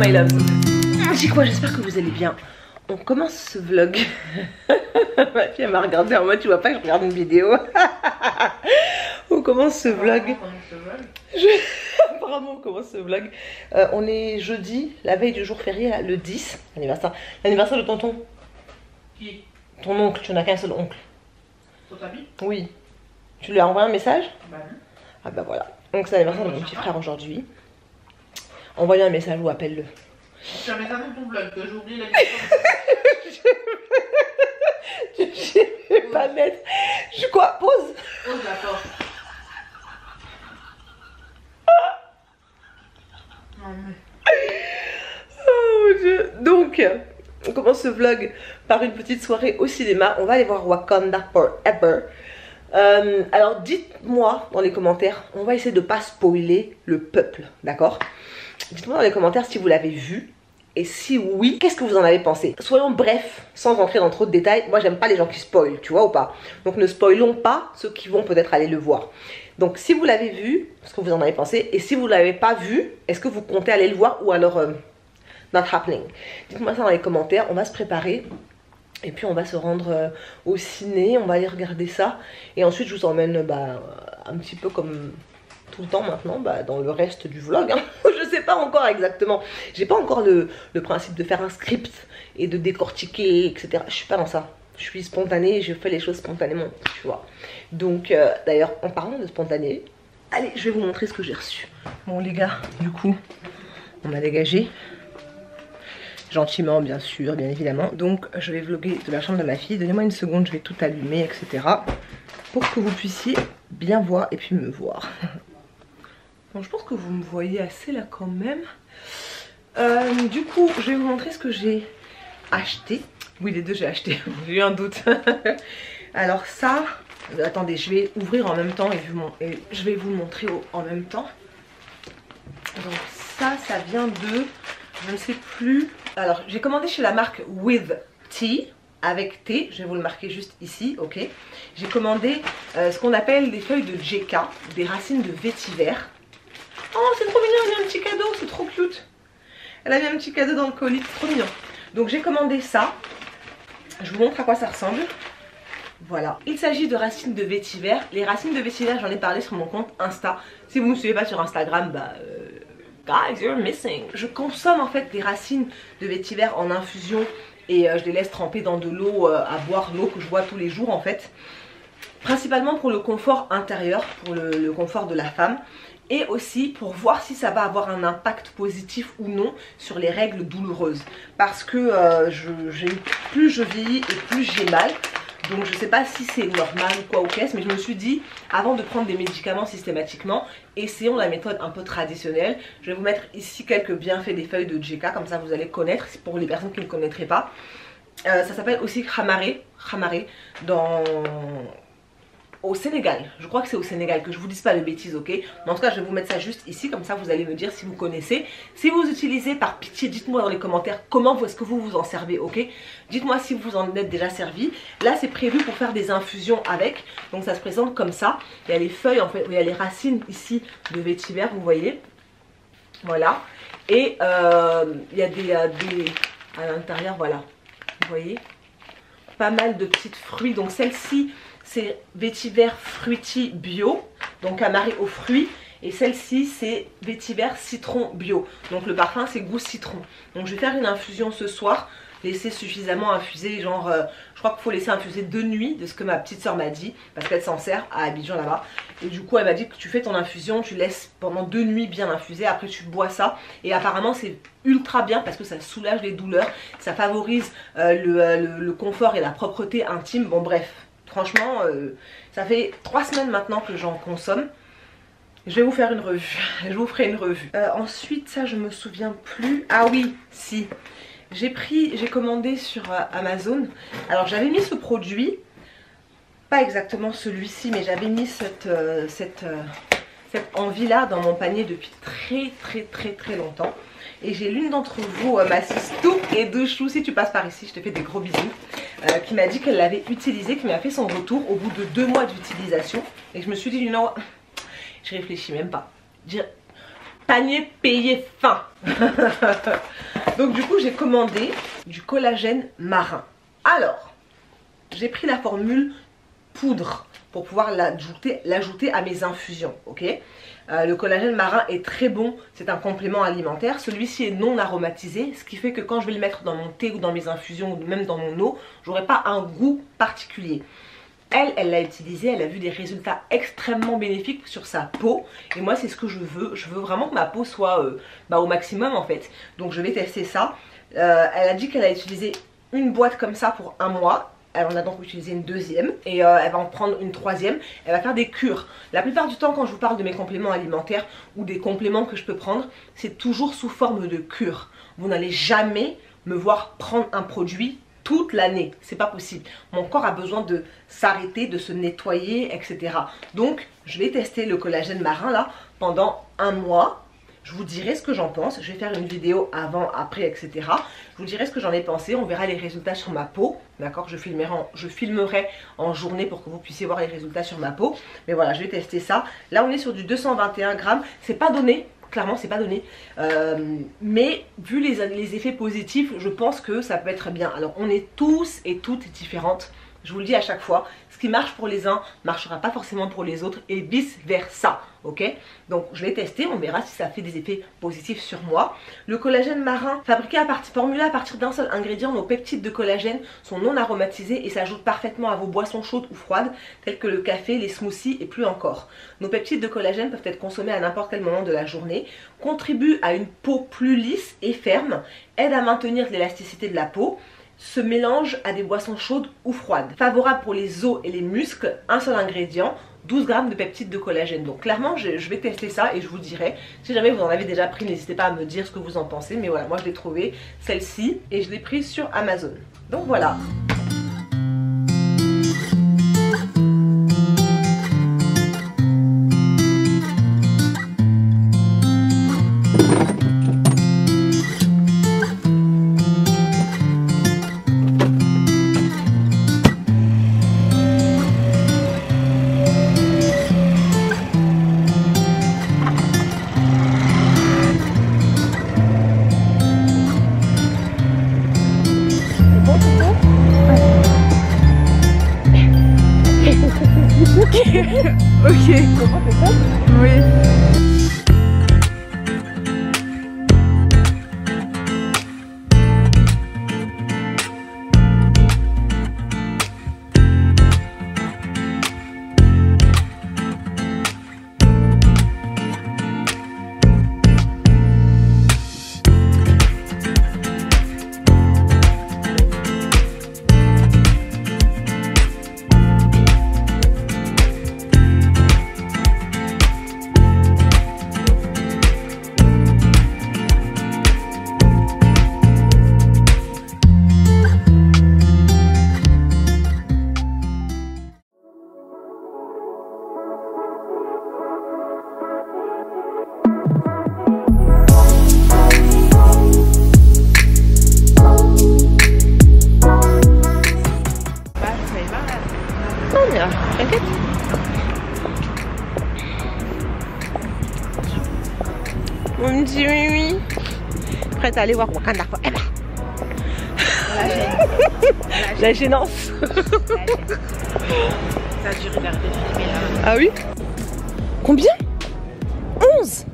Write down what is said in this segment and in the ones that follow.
my love. C'est quoi, j'espère que vous allez bien. On commence ce vlog. Ma fille elle m'a regardé en mode tu vois pas que je regarde une vidéo. On commence ce vlog. Apparemment on commence ce vlog. On est jeudi, la veille du jour férié, là, le 10, l'anniversaire de tonton. Qui? Ton oncle, tu n'as qu'un seul oncle. Ton ami? Oui. Tu lui as envoyé un message? Bah non. Ah bah voilà. Donc c'est l'anniversaire de mon petit frère aujourd'hui. Envoie-lui un message ou appelle-le. Tu as mis ça dans ton vlog que j'oublie l'anniversaire. Je vais pas mettre. Je quoi? Pause. Oh d'accord. Non mais. Oh mon dieu. Donc, on commence ce vlog par une petite soirée au cinéma. On va aller voir Wakanda Forever. Alors dites-moi dans les commentaires, on va essayer de pas spoiler le peuple, d'accord? Dites-moi dans les commentaires si vous l'avez vu. Et si oui, qu'est-ce que vous en avez pensé? Soyons brefs, sans entrer dans trop de détails. Moi j'aime pas les gens qui spoilent, tu vois ou pas? Donc ne spoilons pas ceux qui vont peut-être aller le voir. Donc si vous l'avez vu, qu'est-ce que vous en avez pensé? Et si vous l'avez pas vu, est-ce que vous comptez aller le voir ou alors not happening? Dites-moi ça dans les commentaires, on va se préparer. Et puis on va se rendre au ciné, on va aller regarder ça. Et ensuite je vous emmène un petit peu comme tout le temps maintenant, dans le reste du vlog. Hein. Je sais pas encore exactement. J'ai pas encore le principe de faire un script et de décortiquer, etc. Je suis pas dans ça. Je suis spontanée, je fais les choses spontanément, tu vois. Donc d'ailleurs, en parlant de spontané, allez, je vais vous montrer ce que j'ai reçu. Bon les gars, du coup, on m'a dégagé. Gentiment bien sûr, bien évidemment. Donc je vais vlogger de la chambre de ma fille. Donnez-moi une seconde, je vais tout allumer, etc. Pour que vous puissiez bien voir et puis me voir. Bon, je pense que vous me voyez assez là quand même. Du coup, je vais vous montrer ce que j'ai acheté. Oui, les deux j'ai acheté, j'ai eu un doute. Alors ça, attendez, je vais ouvrir en même temps et je vais vous le montrer en même temps. Donc ça vient de... je ne sais plus. Alors j'ai commandé chez la marque With Tea, avec thé, je vais vous le marquer juste ici, ok. J'ai commandé ce qu'on appelle des feuilles de Jeka, des racines de vétiver. Oh c'est trop mignon, elle a mis un petit cadeau, c'est trop cute. Elle a mis un petit cadeau dans le colis, c'est trop mignon. Donc j'ai commandé ça, je vous montre à quoi ça ressemble. Voilà, il s'agit de racines de vétiver. Les racines de vétiver, j'en ai parlé sur mon compte Insta. Si vous ne me suivez pas sur Instagram, guys, you're missing. Je consomme en fait des racines de vétiver en infusion et je les laisse tremper dans de l'eau à boire, l'eau que je bois tous les jours en fait. Principalement pour le confort intérieur, pour le confort de la femme. Et aussi pour voir si ça va avoir un impact positif ou non sur les règles douloureuses. Parce que plus je vieillis et plus j'ai mal. Donc je sais pas si c'est normal ou quoi ou qu'est-ce, mais je me suis dit, avant de prendre des médicaments systématiquement, essayons la méthode un peu traditionnelle. Je vais vous mettre ici quelques bienfaits des feuilles de Jeka, comme ça vous allez connaître, pour les personnes qui ne connaîtraient pas. Ça s'appelle aussi Khamare au Sénégal. Je crois que c'est au Sénégal, que je vous dise pas de bêtises, ok. Mais en tout cas, je vais vous mettre ça juste ici, comme ça vous allez me dire si vous connaissez. Si vous utilisez, par pitié, dites-moi dans les commentaires comment est-ce que vous vous en servez, ok. Dites-moi si vous en êtes déjà servi. Là, c'est prévu pour faire des infusions avec. Donc ça se présente comme ça. Il y a les feuilles, en fait, il y a les racines ici de vétiver, vous voyez. Voilà. Et il y a des à l'intérieur, voilà. Vous voyez. Pas mal de petites fruits. Donc celle-ci, c'est vétiver fruity bio, donc amarré aux fruits. Et celle-ci, c'est vétiver citron bio. Donc le parfum, c'est goût citron. Donc je vais faire une infusion ce soir. Laisser suffisamment infuser, genre, je crois qu'il faut laisser infuser 2 nuits, de ce que ma petite soeur m'a dit, parce qu'elle s'en sert à Abidjan là-bas. Et du coup, elle m'a dit que tu fais ton infusion, tu laisses pendant 2 nuits bien infuser, après tu bois ça. Et apparemment, c'est ultra bien parce que ça soulage les douleurs, ça favorise le confort et la propreté intime. Bon, bref. Franchement, ça fait 3 semaines maintenant que j'en consomme. Je vais vous faire une revue. Je vous ferai une revue. Ensuite, ça, je me souviens plus. Ah oui, si. J'ai commandé sur Amazon. Alors, j'avais mis ce produit. Pas exactement celui-ci, mais j'avais mis cette envie-là dans mon panier depuis très longtemps. Et j'ai l'une d'entre vous, ma sistou et Douchou, si tu passes par ici, je te fais des gros bisous, qui m'a dit qu'elle l'avait utilisé, qui m'a fait son retour au bout de 2 mois d'utilisation. Et je me suis dit, non, je réfléchis même pas. panier payé fin. Donc du coup j'ai commandé du collagène marin. Alors j'ai pris la formule poudre pour pouvoir l'ajouter à mes infusions, ok. Le collagène marin est très bon, c'est un complément alimentaire. Celui-ci est non aromatisé, ce qui fait que quand je vais le mettre dans mon thé ou dans mes infusions ou même dans mon eau, j'aurai pas un goût particulier. Elle l'a utilisé, elle a vu des résultats extrêmement bénéfiques sur sa peau. Et moi c'est ce que je veux vraiment que ma peau soit au maximum en fait. Donc je vais tester ça. Elle a dit qu'elle a utilisé une boîte comme ça pour 1 mois. Elle en a donc utilisé une deuxième et elle va en prendre une troisième. Elle va faire des cures. La plupart du temps quand je vous parle de mes compléments alimentaires ou des compléments que je peux prendre, c'est toujours sous forme de cure. Vous n'allez jamais me voir prendre un produit toute l'année, c'est pas possible. Mon corps a besoin de s'arrêter, de se nettoyer, etc. Donc je vais tester le collagène marin là pendant 1 mois. Je vous dirai ce que j'en pense. Je vais faire une vidéo avant, après, etc. Je vous dirai ce que j'en ai pensé. On verra les résultats sur ma peau. D'accord, je filmerai en journée pour que vous puissiez voir les résultats sur ma peau. Mais voilà, je vais tester ça. Là, on est sur du 221 grammes. C'est pas donné. Clairement, c'est pas donné. Mais vu les effets positifs, je pense que ça peut être bien. Alors, on est tous et toutes différentes. Je vous le dis à chaque fois, ce qui marche pour les uns marchera pas forcément pour les autres et vice versa, ok. Donc je vais tester, on verra si ça fait des effets positifs sur moi. Le collagène marin, formulé à partir d'un seul ingrédient, nos peptides de collagène sont non aromatisés et s'ajoutent parfaitement à vos boissons chaudes ou froides, telles que le café, les smoothies et plus encore. Nos peptides de collagène peuvent être consommés à n'importe quel moment de la journée, contribuent à une peau plus lisse et ferme, aident à maintenir l'élasticité de la peau, se mélange à des boissons chaudes ou froides. Favorable pour les os et les muscles, un seul ingrédient, 12 grammes de peptides de collagène. Donc clairement je vais tester ça et je vous dirai. Si jamais vous en avez déjà pris, n'hésitez pas à me dire ce que vous en pensez. Mais voilà, moi je l'ai trouvé celle-ci et je l'ai prise sur Amazon. Donc voilà. Ok. Oui. T'inquiète. Mon petit Mimi. Prête à aller voir Wakanda Forever. La gênance. Ça a dû regarder le film là. Ah oui? Combien? 11.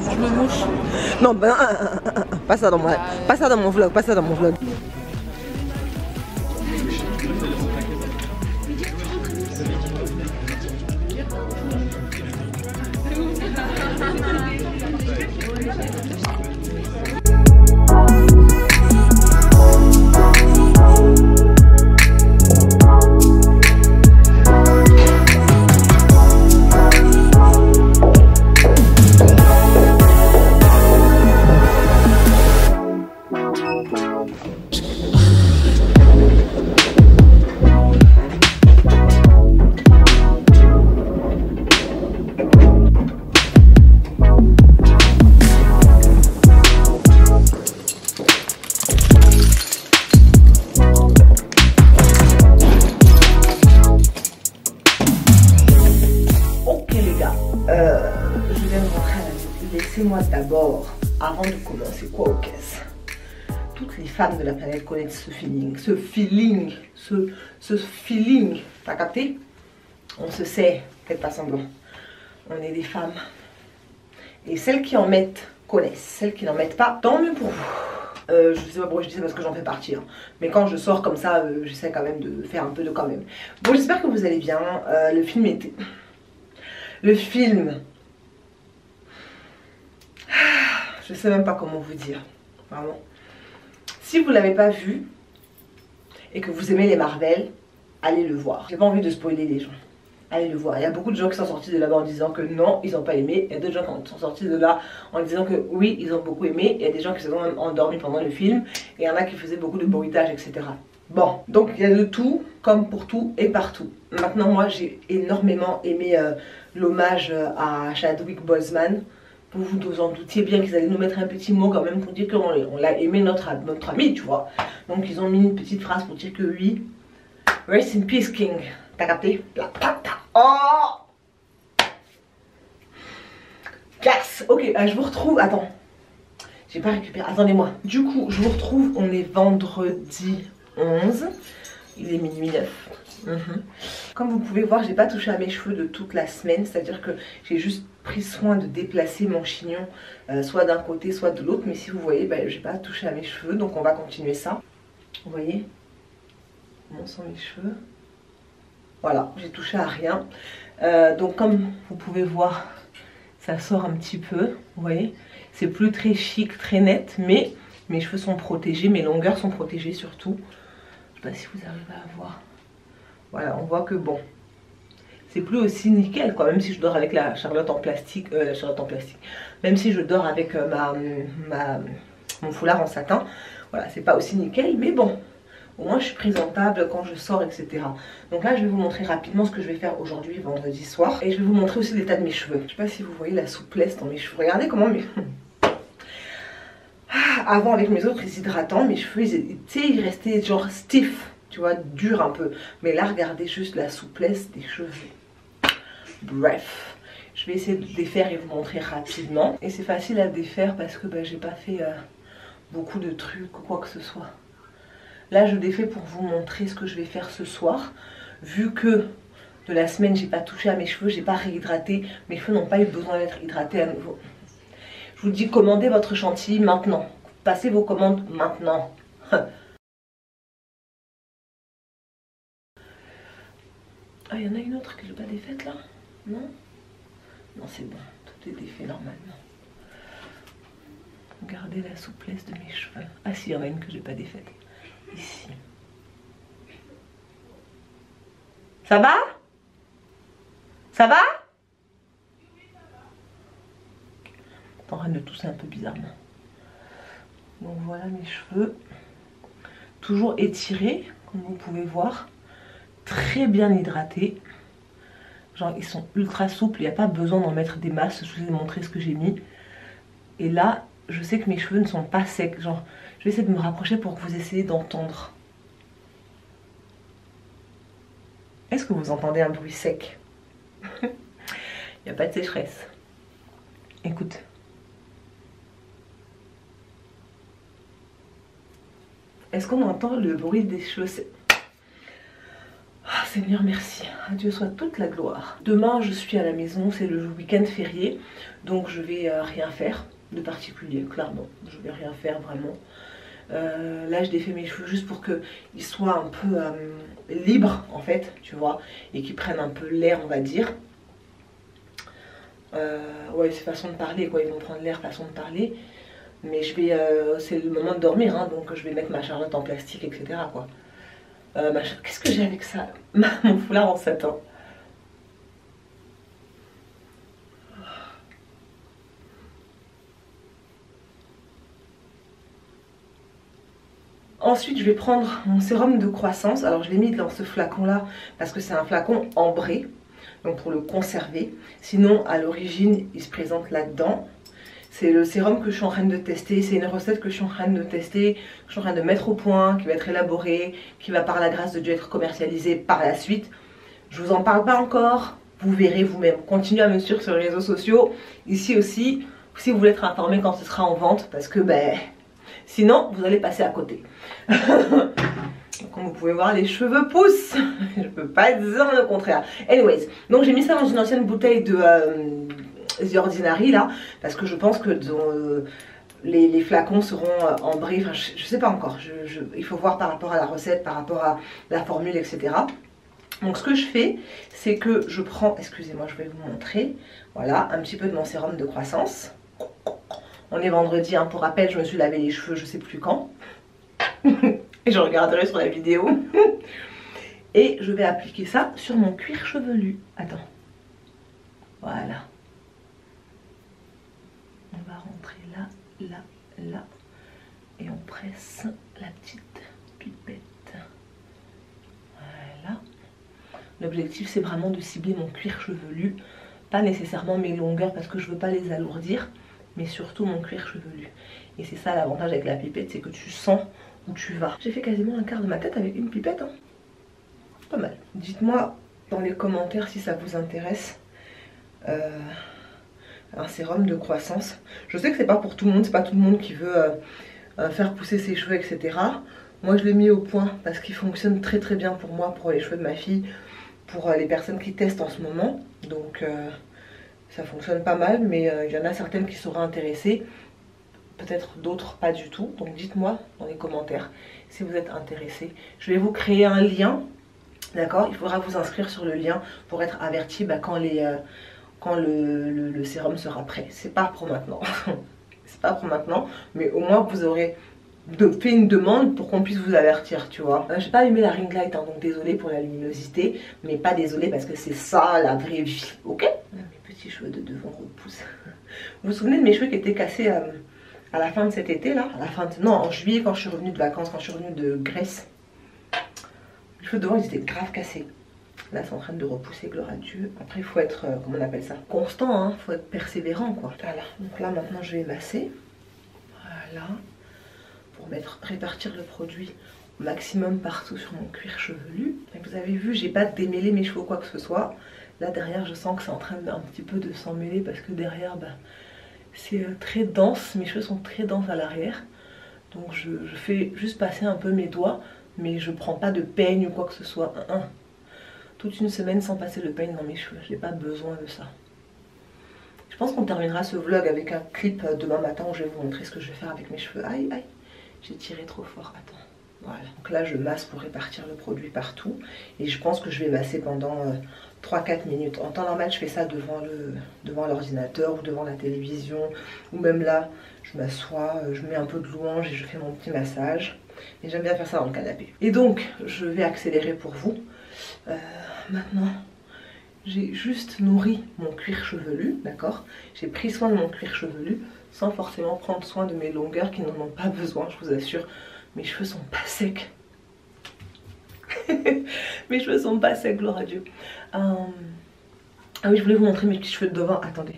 Je me mouche. Non, ben, pas ça dans mon, pas ça dans mon vlog, pas ça dans mon vlog. Dites-moi d'abord, avant de commencer quoi aux caisses, toutes les femmes de la planète connaissent ce feeling, ce feeling, t'as capté? On se sait, faites pas semblant, on est des femmes. Et celles qui en mettent connaissent, celles qui n'en mettent pas, tant mieux pour vous. Je sais pas pourquoi je dis ça parce que j'en fais partie, hein. Mais quand je sors comme ça, j'essaie quand même de faire un peu de quand même. Bon, j'espère que vous allez bien. Le film était... Le film... Je sais même pas comment vous dire, vraiment. Si vous l'avez pas vu et que vous aimez les Marvel, allez le voir. J'ai pas envie de spoiler les gens. Allez le voir. Il y a beaucoup de gens qui sont sortis de là-bas en disant que non, ils n'ont pas aimé. Il y a d'autres gens qui sont sortis de là en disant que oui, ils ont beaucoup aimé. Il y a des gens qui se sont même endormis pendant le film. Et il y en a qui faisaient beaucoup de bruitage, etc. Bon, donc il y a de tout, comme pour tout et partout. Maintenant, moi, j'ai énormément aimé l'hommage à Chadwick Boseman. Vous vous en doutiez bien qu'ils allaient nous mettre un petit mot quand même pour dire qu'on l'a aimé notre ami, tu vois. Donc ils ont mis une petite phrase pour dire que oui, rest in peace King. T'as capté? Oh yes. Ok, je vous retrouve, attends, j'ai pas récupéré, attendez-moi. Du coup, je vous retrouve, on est vendredi 11, il est minuit 9. Comme vous pouvez voir, j'ai pas touché à mes cheveux de toute la semaine, c'est-à-dire que j'ai juste pris soin de déplacer mon chignon soit d'un côté soit de l'autre, mais si vous voyez, j'ai pas touché à mes cheveux, donc on va continuer ça. Vous voyez, comment sont mes cheveux? Voilà, j'ai touché à rien. Donc comme vous pouvez voir, ça sort un petit peu, vous voyez, c'est plus très chic, très net, mais mes cheveux sont protégés, mes longueurs sont protégées surtout. Je sais pas si vous arrivez à voir. Voilà, on voit que bon, c'est plus aussi nickel quoi, même si je dors avec la Charlotte en plastique, même si je dors avec mon foulard en satin, voilà, c'est pas aussi nickel, mais bon, au moins je suis présentable quand je sors, etc. Donc là, je vais vous montrer rapidement ce que je vais faire aujourd'hui, vendredi soir, et je vais vous montrer aussi l'état de mes cheveux. Je sais pas si vous voyez la souplesse dans mes cheveux, regardez comment mes... Avant, avec mes autres hydratants, mes cheveux, ils restaient genre stiff. Tu vois, dur un peu. Mais là, regardez juste la souplesse des cheveux. Bref, je vais essayer de défaire et vous montrer rapidement. Et c'est facile à défaire parce que j'ai pas fait beaucoup de trucs ou quoi que ce soit. Là, je défais pour vous montrer ce que je vais faire ce soir. Vu que de la semaine, j'ai pas touché à mes cheveux, j'ai pas réhydraté. Mes cheveux n'ont pas eu besoin d'être hydratés à nouveau. Je vous dis, commandez votre chantilly maintenant. Passez vos commandes maintenant. Ah, il y en a une autre que je n'ai pas défaite là? Non? Non, c'est bon. Tout est défait normalement. Regardez la souplesse de mes cheveux. Ah si, il y en a une que je n'ai pas défaite. Ici. Ça va? Ça va? T'es en train de tousser un peu bizarrement. Donc voilà mes cheveux. Toujours étirés, comme vous pouvez voir. Très bien hydratés, genre ils sont ultra souples, il n'y a pas besoin d'en mettre des masses. Je vous ai montré ce que j'ai mis, et là je sais que mes cheveux ne sont pas secs, genre je vais essayer de me rapprocher pour que vous essayiez d'entendre. Est-ce que vous entendez un bruit sec? Il n'y a pas de sécheresse. Écoute. Est-ce qu'on entend le bruit des cheveux? Ah, Seigneur, merci. À Dieu soit toute la gloire. Demain, je suis à la maison, c'est le week-end férié. Donc, je vais rien faire de particulier, clairement. Je vais rien faire vraiment. Là, je défais mes cheveux juste pour qu'ils soient un peu libres, en fait, tu vois. Et qu'ils prennent un peu l'air, on va dire. Ouais, c'est façon de parler, quoi. Ils vont prendre l'air, façon de parler. Mais je vais... c'est le moment de dormir, hein. Donc, je vais mettre ma Charlotte en plastique, etc., quoi. Qu'est-ce que j'ai avec ça? Mon foulard en satin. Ensuite, je vais prendre mon sérum de croissance. Alors, je l'ai mis dans ce flacon-là parce que c'est un flacon ambré. Donc, pour le conserver. Sinon, à l'origine, il se présente là-dedans. C'est le sérum que je suis en train de tester. C'est une recette que je suis en train de tester, que je suis en train de mettre au point, qui va être élaborée, qui va par la grâce de Dieu être commercialisée par la suite. Je vous en parle pas encore. Vous verrez vous-même. Continuez à me suivre sur les réseaux sociaux. Ici aussi, si vous voulez être informé quand ce sera en vente, parce que ben sinon vous allez passer à côté. Donc, comme vous pouvez voir, les cheveux poussent. Je peux pas dire le contraire. Anyways, donc j'ai mis ça dans une ancienne bouteille de The Ordinary là, parce que je pense que les flacons seront en brie. Enfin, je sais pas encore. Il faut voir par rapport à la recette, par rapport à la formule, etc. Donc ce que je fais, c'est que je prends, excusez-moi, je vais vous montrer, voilà, un petit peu de mon sérum de croissance. On est vendredi, hein, pour rappel, je me suis lavé les cheveux, je sais plus quand. Et je regarderai sur la vidéo. Et je vais appliquer ça sur mon cuir chevelu. Attends. Voilà. On va rentrer là, là, là. Et on presse la petite pipette. Voilà. L'objectif, c'est vraiment de cibler mon cuir chevelu. Pas nécessairement mes longueurs parce que je veux pas les alourdir. Mais surtout mon cuir chevelu. Et c'est ça l'avantage avec la pipette, c'est que tu sens où tu vas. J'ai fait quasiment un quart de ma tête avec une pipette, hein. Pas mal. Dites-moi dans les commentaires si ça vous intéresse. Un sérum de croissance. Je sais que c'est pas pour tout le monde, c'est pas tout le monde qui veut faire pousser ses cheveux, etc. Moi je l'ai mis au point parce qu'il fonctionne très très bien pour moi, pour les cheveux de ma fille, pour les personnes qui testent en ce moment. Donc ça fonctionne pas mal, mais il y en a certaines qui seront intéressées, peut-être d'autres pas du tout. Donc dites-moi dans les commentaires si vous êtes intéressés. Je vais vous créer un lien, d'accord? Il faudra vous inscrire sur le lien pour être averti quand le sérum sera prêt. C'est pas pour maintenant. C'est pas pour maintenant, mais au moins vous aurez fait une demande pour qu'on puisse vous avertir, tu vois. J'ai pas allumé la ring light, hein, donc désolée pour la luminosité, mais pas désolée parce que c'est ça la vraie vie, ok? Mes petits cheveux de devant repoussent. Vous vous souvenez de mes cheveux qui étaient cassés à la fin de cet été là? À la fin de... Non, en juillet quand je suis revenue de vacances, quand je suis revenue de Grèce. Les cheveux devant ils étaient grave cassés. Là c'est en train de repousser, gloire à Dieu. Après il faut être, comment on appelle ça? Constant, hein, faut être persévérant quoi. Voilà, donc là maintenant je vais masser. Voilà. Pour répartir le produit au maximum partout sur mon cuir chevelu. Et vous avez vu, j'ai pas démêlé mes cheveux ou quoi que ce soit. Là derrière je sens que c'est en train un petit peu de s'emmêler parce que derrière c'est très dense. Mes cheveux sont très denses à l'arrière. Donc je fais juste passer un peu mes doigts, mais je prends pas de peigne ou quoi que ce soit. Toute une semaine sans passer le peigne dans mes cheveux, j'ai pas besoin de ça. Je pense qu'on terminera ce vlog avec un clip demain matin où je vais vous montrer ce que je vais faire avec mes cheveux. Aïe aïe, j'ai tiré trop fort, attends. Voilà, donc là je masse pour répartir le produit partout. Et je pense que je vais masser pendant 3-4 minutes. En temps normal je fais ça devant l'ordinateur ou devant la télévision. Ou même là, je m'assois, je mets un peu de louange et je fais mon petit massage. Et j'aime bien faire ça dans le canapé. Et donc je vais accélérer pour vous. Maintenant j'ai juste nourri mon cuir chevelu, d'accord? J'ai pris soin de mon cuir chevelu sans forcément prendre soin de mes longueurs qui n'en ont pas besoin, je vous assure. Mes cheveux sont pas secs. Mes cheveux sont pas secs, gloire à Dieu. Ah oui, je voulais vous montrer mes petits cheveux de devant, attendez.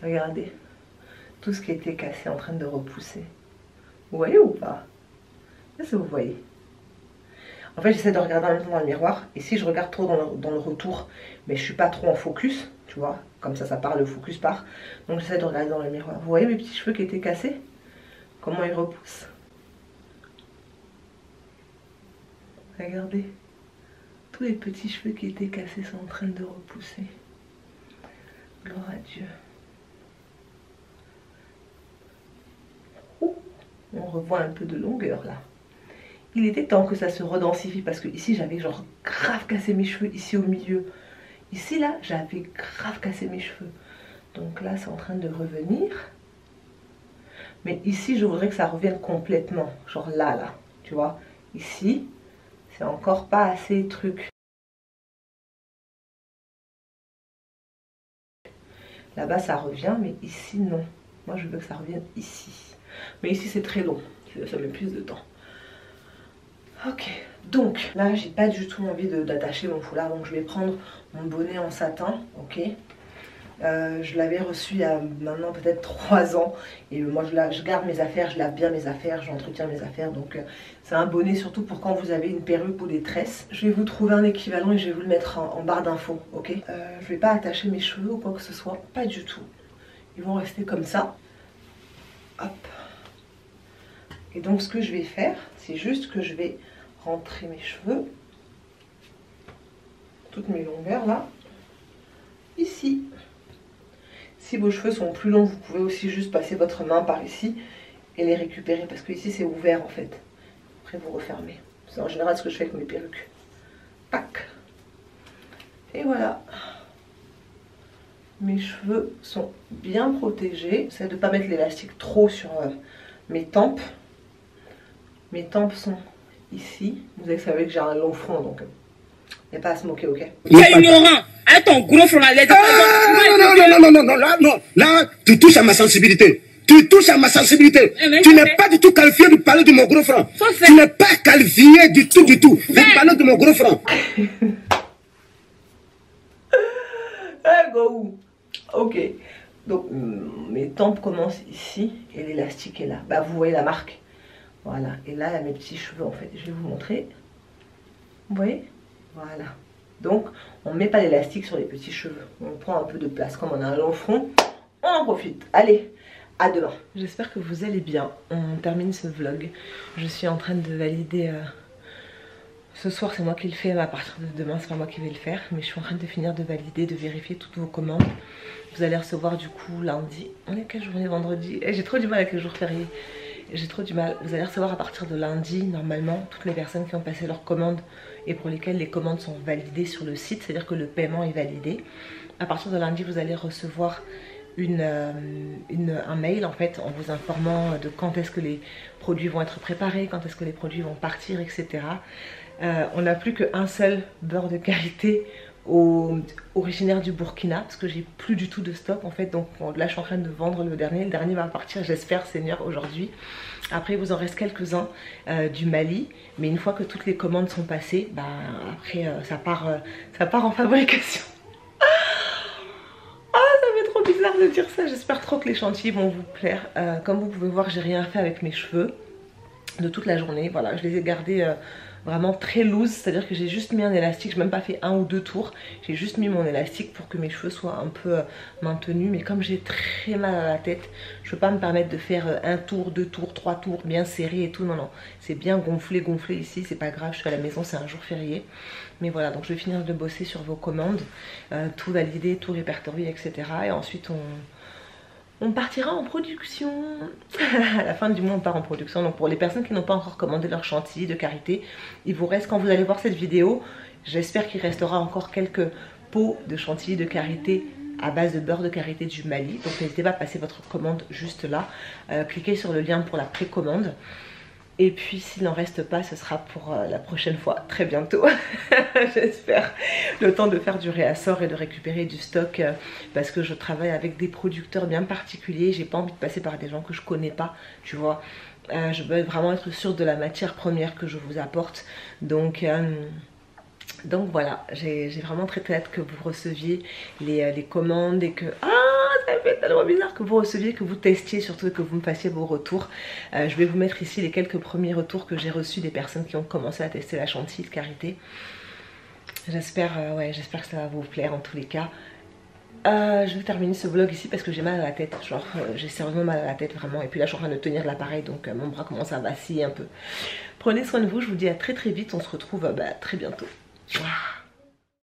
Regardez, tout ce qui était cassé en train de repousser. Vous voyez ou pas? Est-ce que vous voyez? En fait j'essaie de regarder en même temps dans le miroir. Et si je regarde trop dans le retour, mais je suis pas trop en focus, tu vois. Comme ça part, le focus part. Donc j'essaie de regarder dans le miroir. Vous voyez mes petits cheveux qui étaient cassés? Comment ils repoussent? Regardez. Tous les petits cheveux qui étaient cassés sont en train de repousser. Gloire à Dieu. Ouh, on revoit un peu de longueur là. Il était temps que ça se redensifie parce que ici j'avais genre grave cassé mes cheveux ici au milieu. Ici là j'avais grave cassé mes cheveux. Donc là c'est en train de revenir. Mais ici je voudrais que ça revienne complètement. Genre là, tu vois. Ici c'est encore pas assez truc. Là-bas ça revient mais ici non. Moi je veux que ça revienne ici. Mais ici c'est très long. Ça met plus de temps. Ok, donc là j'ai pas du tout envie d'attacher mon foulard, donc je vais prendre mon bonnet en satin, ok. Je l'avais reçu il y a maintenant peut-être 3 ans. Et moi je garde mes affaires, je lave bien mes affaires, j'entretiens mes affaires. Donc c'est un bonnet surtout pour quand vous avez une perruque ou des tresses. Je vais vous trouver un équivalent et je vais vous le mettre en barre d'infos, ok. Je vais pas attacher mes cheveux ou quoi que ce soit, pas du tout. Ils vont rester comme ça. Hop. Et donc ce que je vais faire, c'est juste que je vais rentrer mes cheveux, toutes mes longueurs là, ici. Si vos cheveux sont plus longs, vous pouvez aussi juste passer votre main par ici et les récupérer parce que ici c'est ouvert en fait. Après vous refermez. C'est en général ce que je fais avec mes perruques. Pac. Et voilà. Mes cheveux sont bien protégés. J'essaie de ne pas mettre l'élastique trop sur mes tempes. Mes tempes sont ici. Vous savez que j'ai un long front donc il n'y a pas à se moquer, ok? Tu es ignorant. Avec ton gros front à l'aide. Non. Là, tu touches à ma sensibilité. Tu touches à ma sensibilité. Tu n'es pas du tout qualifié de parler de mon gros front. Tu n'es pas qualifié du tout. De parler de mon gros front. Go. Ok. Donc mes tempes commencent ici et l'élastique est là. Bah vous voyez la marque. Voilà. Et là il y a mes petits cheveux en fait. Je vais vous montrer. Vous voyez? Voilà. Donc on ne met pas l'élastique sur les petits cheveux. On prend un peu de place. Comme on a un long front, on en profite. Allez, à demain. J'espère que vous allez bien. On termine ce vlog. Je suis en train de valider... Ce soir c'est moi qui le fais, mais à partir de demain c'est pas moi qui vais le faire. Mais je suis en train de finir de valider, de vérifier toutes vos commandes. Vous allez recevoir du coup lundi. On est quelle journée? Vendredi. J'ai trop du mal avec les jours fériés. J'ai trop du mal. Vous allez recevoir à partir de lundi normalement toutes les personnes qui ont passé leurs commandes et pour lesquelles les commandes sont validées sur le site. C'est à dire que le paiement est validé. À partir de lundi vous allez recevoir un mail en fait en vous informant de quand est-ce que les produits vont être préparés, quand est-ce que les produits vont partir, etc. On n'a plus qu'un seul beurre de karité originaire du Burkina parce que j'ai plus du tout de stock en fait. Donc là je suis en train de vendre le dernier va partir, j'espère Seigneur, aujourd'hui. Après il vous en reste quelques-uns du Mali, mais une fois que toutes les commandes sont passées, bah, après ça part en fabrication. Trop bizarre de dire ça. J'espère trop que les chantilly vont vous plaire. Comme vous pouvez voir, j'ai rien fait avec mes cheveux de toute la journée. Voilà, je les ai gardés vraiment très loose, c'est à dire que j'ai juste mis un élastique. J'ai même pas fait 1 ou 2 tours, j'ai juste mis mon élastique pour que mes cheveux soient un peu maintenus. Mais comme j'ai très mal à la tête, je peux pas me permettre de faire 1 tour, 2 tours, 3 tours bien serrés et tout. Non, c'est bien gonflé ici, c'est pas grave, je suis à la maison, c'est un jour férié. Mais voilà, donc je vais finir de bosser sur vos commandes, tout valider, tout répertorier, etc. Et ensuite on partira en production. À la fin du mois on part en production. Donc pour les personnes qui n'ont pas encore commandé leur chantilly de karité, il vous reste, quand vous allez voir cette vidéo, j'espère qu'il restera encore quelques pots de chantilly de karité à base de beurre de karité du Mali. Donc n'hésitez pas à passer votre commande juste là. Cliquez sur le lien pour la précommande. Et puis s'il n'en reste pas, ce sera pour la prochaine fois, très bientôt. J'espère. Le temps de faire du réassort et de récupérer du stock parce que je travaille avec des producteurs bien particuliers. J'ai pas envie de passer par des gens que je connais pas, tu vois. Je veux vraiment être sûre de la matière première que je vous apporte. Donc voilà, j'ai vraiment très hâte que vous receviez les commandes et que... ça fait tellement bizarre que vous receviez, que vous testiez surtout et que vous me fassiez vos retours. Je vais vous mettre ici les quelques premiers retours que j'ai reçus des personnes qui ont commencé à tester la chantilly de karité. J'espère j'espère que ça va vous plaire en tous les cas. Je vais terminer ce vlog ici parce que j'ai mal à la tête, genre j'ai sérieusement mal à la tête vraiment. Et puis là je suis en train de tenir l'appareil donc mon bras commence à vaciller un peu. Prenez soin de vous, je vous dis à très vite, on se retrouve très bientôt. Wow.